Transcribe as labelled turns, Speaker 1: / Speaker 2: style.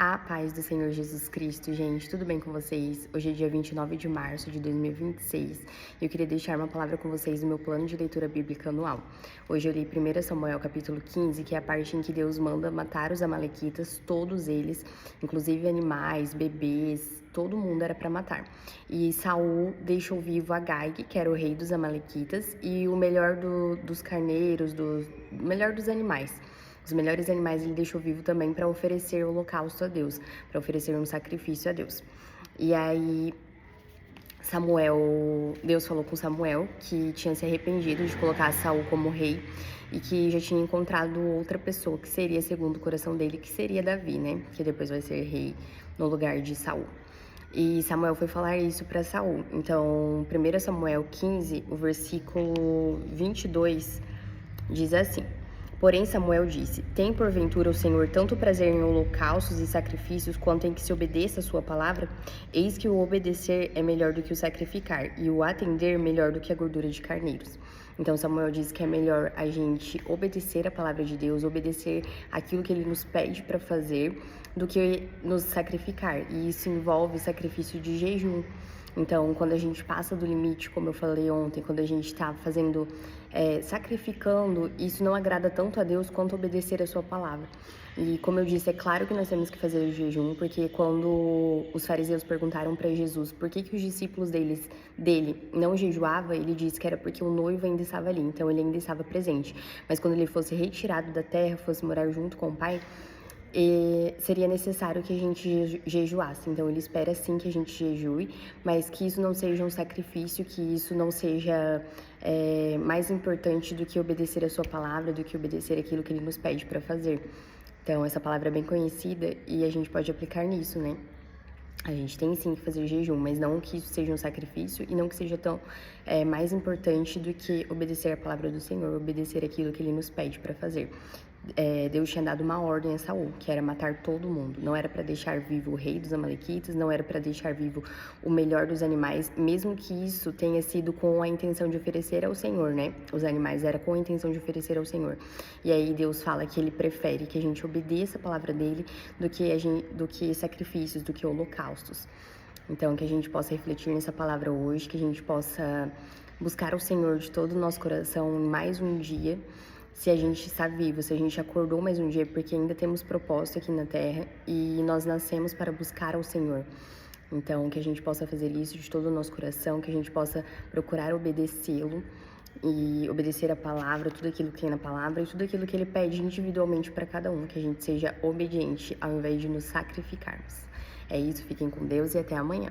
Speaker 1: A paz do Senhor Jesus Cristo, gente, tudo bem com vocês? Hoje é dia 29 de março de 2026 e eu queria deixar uma palavra com vocês do meu plano de leitura bíblica anual. Hoje eu li 1 Samuel capítulo 15, que é a parte em que Deus manda matar os amalequitas, todos eles, inclusive animais, bebês, todo mundo era para matar. E Saul deixou vivo Agag, que era o rei dos amalequitas, e o melhor dos carneiros, melhor dos animais. Os melhores animais ele deixou vivo também para oferecer holocausto a Deus, para oferecer um sacrifício a Deus. E aí Deus falou com Samuel que tinha se arrependido de colocar Saul como rei e que já tinha encontrado outra pessoa que seria segundo o coração dele, que seria Davi, né? Que depois vai ser rei no lugar de Saul. E Samuel foi falar isso para Saul. Então, 1 Samuel 15, o versículo 22 diz assim: Porém Samuel disse: Tem porventura o Senhor tanto prazer em holocaustos e sacrifícios, quanto em que se obedeça a sua palavra? Eis que o obedecer é melhor do que o sacrificar, e o atender melhor do que a gordura de carneiros. Então Samuel diz que é melhor a gente obedecer a palavra de Deus, obedecer aquilo que ele nos pede para fazer, do que nos sacrificar. E isso envolve sacrifício de jejum. Então, quando a gente passa do limite, como eu falei ontem, quando a gente está sacrificando, isso não agrada tanto a Deus quanto obedecer a sua palavra. E como eu disse, é claro que nós temos que fazer o jejum, porque quando os fariseus perguntaram para Jesus por que os discípulos dele não jejuavam, ele disse que era porque o noivo ainda estava ali, então ele ainda estava presente. Mas quando ele fosse retirado da terra, fosse morar junto com o Pai, seria necessário que a gente jejuasse. Então ele espera sim que a gente jejue, mas que isso não seja um sacrifício, que isso não seja mais importante do que obedecer a sua palavra, do que obedecer aquilo que ele nos pede para fazer. Então essa palavra é bem conhecida e a gente pode aplicar nisso, né? A gente tem sim que fazer jejum, mas não que isso seja um sacrifício e não que seja tão mais importante do que obedecer a palavra do Senhor, obedecer aquilo que ele nos pede para fazer. Deus tinha dado uma ordem a Saul, que era matar todo mundo. Não era para deixar vivo o rei dos amalequitas, não era para deixar vivo o melhor dos animais, mesmo que isso tenha sido com a intenção de oferecer ao Senhor, né? Os animais era com a intenção de oferecer ao Senhor. E aí Deus fala que ele prefere que a gente obedeça a palavra dele do que sacrifícios, do que holocaustos. Então, que a gente possa refletir nessa palavra hoje, que a gente possa buscar o Senhor de todo o nosso coração em mais um dia. Se a gente está vivo, se a gente acordou mais um dia, porque ainda temos propósito aqui na Terra e nós nascemos para buscar ao Senhor. Então, que a gente possa fazer isso de todo o nosso coração, que a gente possa procurar obedecê-lo e obedecer a palavra, tudo aquilo que tem na palavra e tudo aquilo que ele pede individualmente para cada um, que a gente seja obediente ao invés de nos sacrificarmos. É isso, fiquem com Deus e até amanhã.